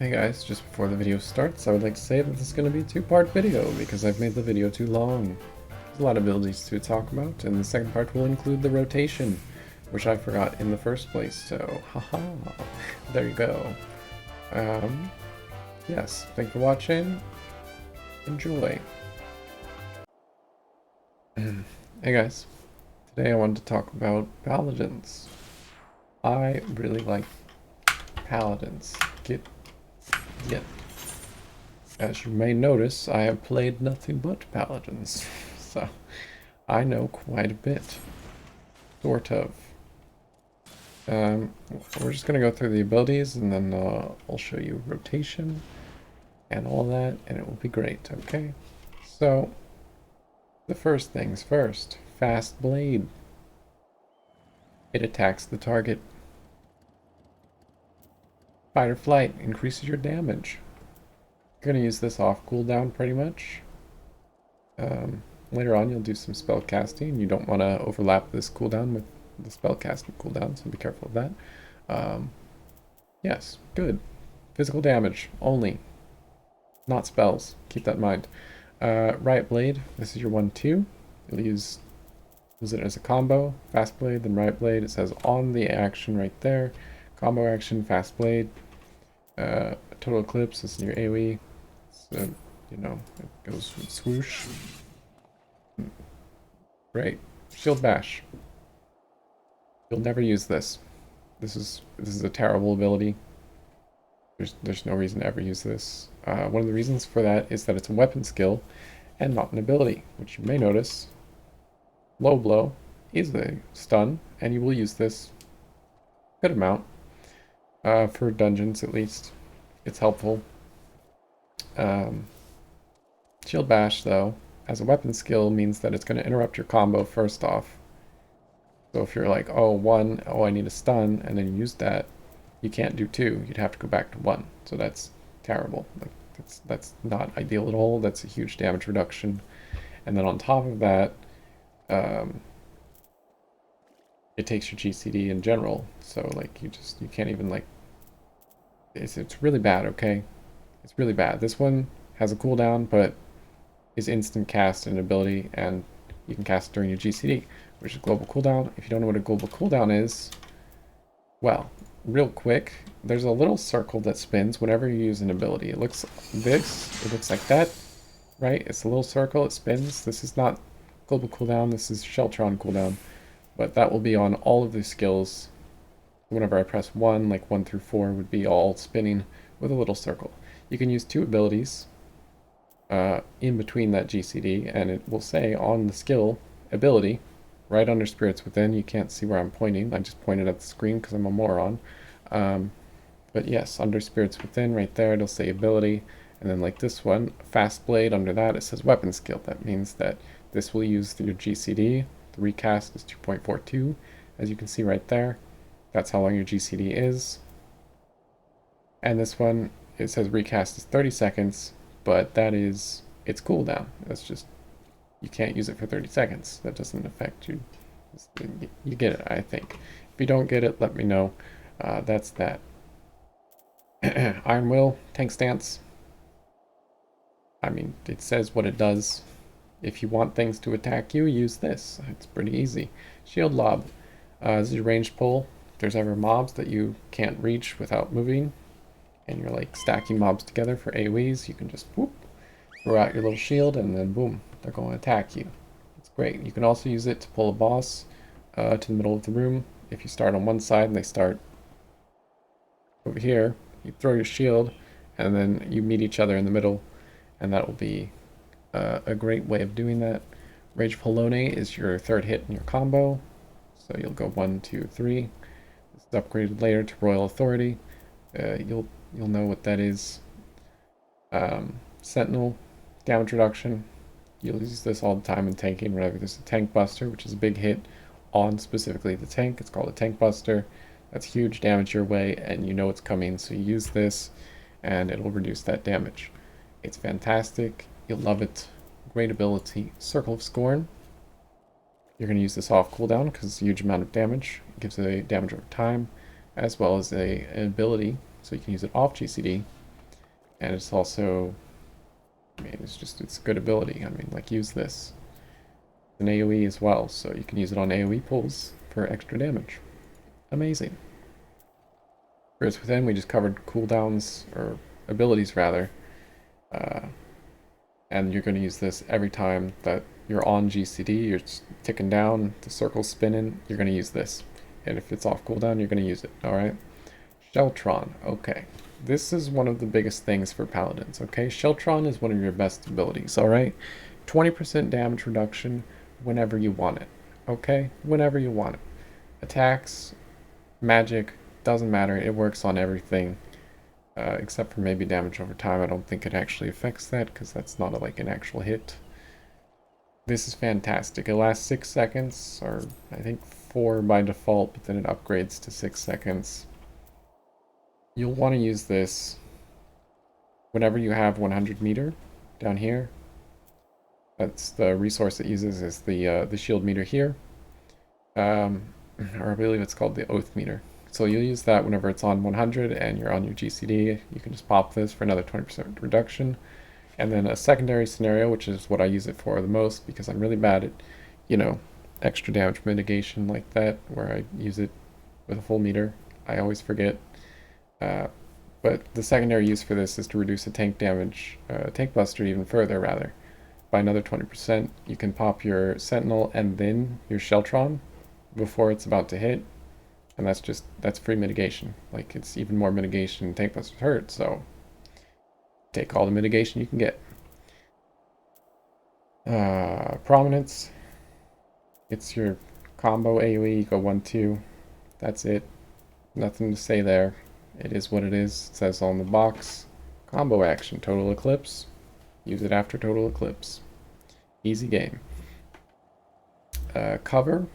Hey guys, just before the video starts, I would like to say that this is going to be a two-part video because I've made the video too long. There's a lot of abilities to talk about, and the second part will include the rotation, which I forgot in the first place, so haha, there you go. Um, yes, thanks for watching, enjoy. Hey guys, today I wanted to talk about paladins. I really like paladins. Get As you may notice, I have played nothing but paladins, so I know quite a bit. Sort of. We're just gonna go through the abilities, and then I'll show you rotation and all that, and it will be great, okay? So, the first things first. Fast Blade. It attacks the target. Fight or flight increases your damage. You're gonna use this off cooldown pretty much. Later on you'll do some spell casting. You don't want to overlap this cooldown with the spell casting cooldown, so be careful of that. Yes, good. Physical damage only, not spells. Keep that in mind. Riot Blade, this is your 1-2. You'll use it as a combo. Fast Blade, then Riot Blade. It says on the action right there. Combo action, Fast Blade. Total Eclipse, this is your AoE. So, you know, it goes swoosh. Great. Shield Bash. You'll never use this. This is a terrible ability. There's no reason to ever use this. One of the reasons for that is that it's a weapon skill and not an ability, which you may notice. Low Blow is a stun, and you will use this a good amount. For dungeons at least. It's helpful. Shield Bash, though, as a weapon skill, means that it's going to interrupt your combo first off. So if you're like, oh, I need a stun, and then you use that, you can't do 2. You'd have to go back to 1. So that's terrible. Like that's not ideal at all. That's a huge damage reduction. And then on top of that, it takes your GCD in general. So like you can't even like. It's really bad. Okay, it's really bad. This one has a cooldown, but is instant cast and ability, and you can cast it during your GCD, which is global cooldown. If you don't know what a global cooldown is, well, real quick, there's a little circle that spins whenever you use an ability. It looks like that, right? It's a little circle, it spins. This is not global cooldown, this is Sheltron cooldown, but that will be on all of the skills. Whenever I press 1, like 1 through 4 would be all spinning with a little circle. You can use 2 abilities in between that GCD, and it will say on the skill ability right under Spirits Within. You can't see where I'm pointing. I just pointed at the screen because I'm a moron. But yes, under Spirits Within right there it'll say ability, and then like this one, Fast Blade, under that it says weapon skill. That means that this will use your GCD. The recast is 2.42, as you can see right there. That's how long your GCD is. And this one, it says recast is 30 seconds, but that is its cooldown. That's just, you can't use it for 30 seconds. That doesn't affect you. You get it, I think. If you don't get it, let me know. That's that. Iron Will, Tank Stance. I mean, it says what it does. If you want things to attack you, use this. It's pretty easy. Shield Lob. This is your ranged pull. If there's ever mobs that you can't reach without moving, and you're like stacking mobs together for AoEs, you can just whoop, throw out your little shield, and then boom, they're going to attack you. It's great. You can also use it to pull a boss to the middle of the room. If you start on one side and they start over here, you throw your shield, and then you meet each other in the middle, and that will be a great way of doing that. Rage Polonie is your 3rd hit in your combo, so you'll go 1, 2, 3. This is upgraded later to Royal Authority. You'll know what that is. Sentinel, damage reduction. You'll use this all the time in tanking whenever there's a tank buster, which is a big hit on specifically the tank. It's called a tank buster. That's huge damage your way, and you know it's coming, so you use this, and it'll reduce that damage. It's fantastic. You'll love it. Great ability. Circle of Scorn. You're going to use this off cooldown because it's a huge amount of damage. It gives a damage over time, as well as an ability, so you can use it off GCD. And it's also, I mean, it's a good ability. I mean, like, use this. It's an AoE as well, so you can use it on AoE pulls for extra damage. Amazing. Whereas within, we just covered cooldowns, or abilities rather. And you're going to use this every time that you're on GCD, you're ticking down, the circle's spinning, you're going to use this. And if it's off cooldown, you're going to use it, alright? Sheltron, okay. This is one of the biggest things for paladins, okay? Sheltron is one of your best abilities, alright? 20% damage reduction whenever you want it, okay? Whenever you want it. Attacks, magic, doesn't matter, it works on everything. Except for maybe damage over time. I don't think it actually affects that, because that's not like an actual hit. This is fantastic. It lasts 6 seconds, or I think 4 by default, but then it upgrades to 6 seconds. You'll want to use this whenever you have 100 meter down here. That's the resource it uses, is the shield meter here. Or I believe it's called the oath meter. So you'll use that whenever it's on 100 and you're on your GCD. You can just pop this for another 20% reduction. And then a secondary scenario, which is what I use it for the most, because I'm really bad at, you know, extra damage mitigation like that, where I use it with a full meter. I always forget. But the secondary use for this is to reduce the tank damage, tank buster even further, rather, by another 20%. You can pop your Sentinel and then your Sheltron before it's about to hit. And that's free mitigation. Like, it's even more mitigation tank busters hurt, so take all the mitigation you can get. Prominence. It's your combo AoE, you go 1-2. That's it. Nothing to say there. It is what it is. It says on the box. Combo action, Total Eclipse. Use it after Total Eclipse. Easy game. Cover.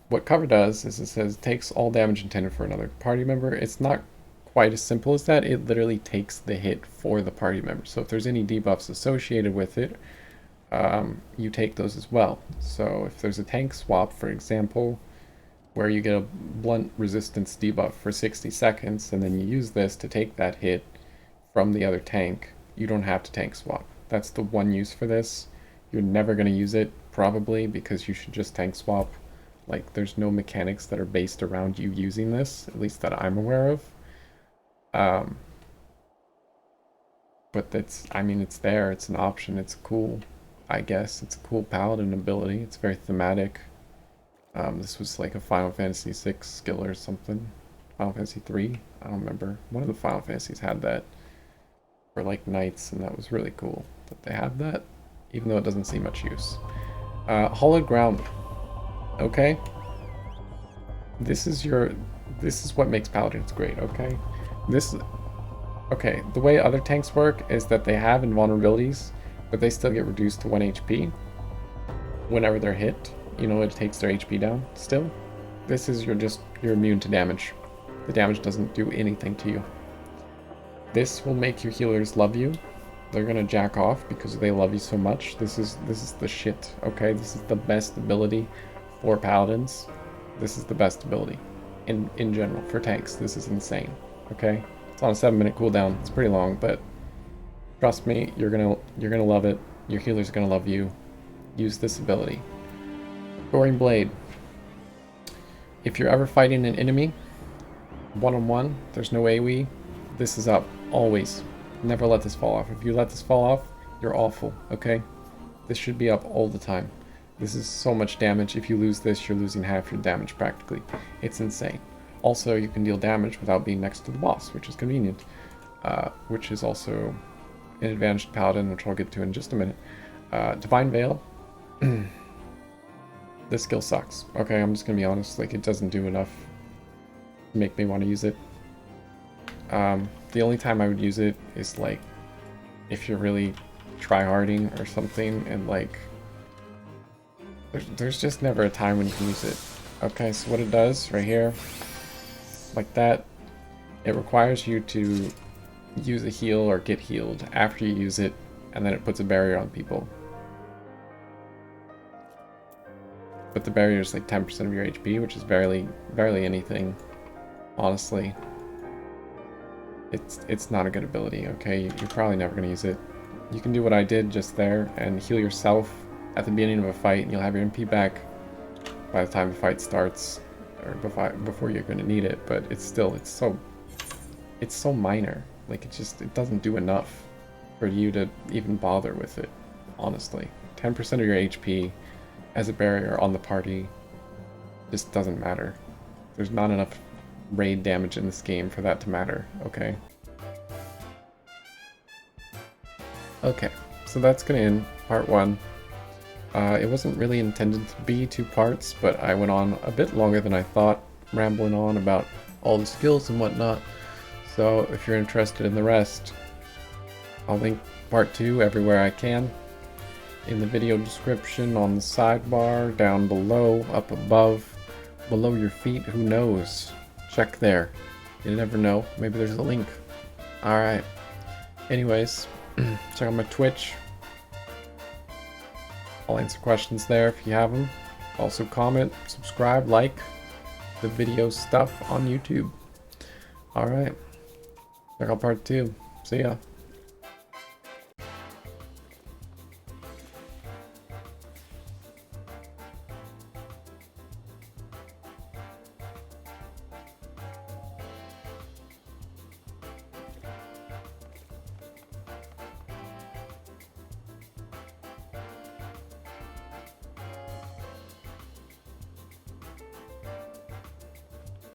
What cover does is it says takes all damage intended for another party member. It's not quite as simple as that. It literally takes the hit for the party member. So if there's any debuffs associated with it, you take those as well. So if there's a tank swap, for example, where you get a blunt resistance debuff for 60 seconds, and then you use this to take that hit from the other tank, you don't have to tank swap. That's the one use for this. You're never going to use it, probably, because you should just tank swap. Like, there's no mechanics that are based around you using this, at least that I'm aware of. But that's, I mean, it's there, it's an option, it's cool, I guess. It's a cool paladin ability, it's very thematic. This was like a Final Fantasy VI skill or something. Final Fantasy 3? I don't remember. One of the Final Fantasies had that for like knights, and that was really cool that they have that, even though it doesn't see much use. Hologram. Okay, this is what makes paladins great. Okay, the way other tanks work is that they have invulnerabilities, but they still get reduced to 1 HP whenever they're hit. You know, it takes their HP down still. This is you're immune to damage. The damage doesn't do anything to you. This will make your healers love you. They're gonna jack off because they love you so much. This is the shit. Okay, this is the best ability for paladins. This is the best ability in general for tanks. This is insane. Okay, it's on a 7-minute cooldown. It's pretty long, but trust me, you're gonna love it. Your healer's gonna love you. Use this ability. Riot Blade. If you're ever fighting an enemy one-on-one, there's no AoE, this is up always. Never let this fall off. If you let this fall off, you're awful. Okay, this should be up all the time. This is so much damage. If you lose this, you're losing half your damage practically. It's insane. Also, you can deal damage without being next to the boss, which is convenient. Which is also an advantage to Paladin, which I'll get to in just a minute. Divine Veil. This skill sucks. Okay, I'm just gonna be honest. Like, it doesn't do enough to make me want to use it. The only time I would use it is like if you're really try-harding or something, and like there's just never a time when you can use it. Okay, so what it does right here, like that, it requires you to use a heal or get healed after you use it, and then it puts a barrier on people. But the barrier is like 10% of your HP, which is barely anything, honestly. it's not a good ability, okay? You're probably never gonna use it. You can do what I did just there and heal yourself at the beginning of a fight, and you'll have your MP back by the time the fight starts, or before you're gonna need it. But it's so minor. Like it doesn't do enough for you to even bother with it. Honestly, 10% of your HP as a barrier on the party just doesn't matter. There's not enough raid damage in this game for that to matter, okay? Okay, so that's gonna end part 1. It wasn't really intended to be 2 parts, but I went on a bit longer than I thought, rambling on about all the skills and whatnot. So if you're interested in the rest, I'll link part 2 everywhere I can. In the video description, on the sidebar, down below, up above, below your feet, who knows? Check there. You never know. Maybe there's a link. Alright. Anyways, check out my Twitch. I'll answer questions there if you have them. Also comment, subscribe, like the video stuff on YouTube. Alright. Check out part 2. See ya.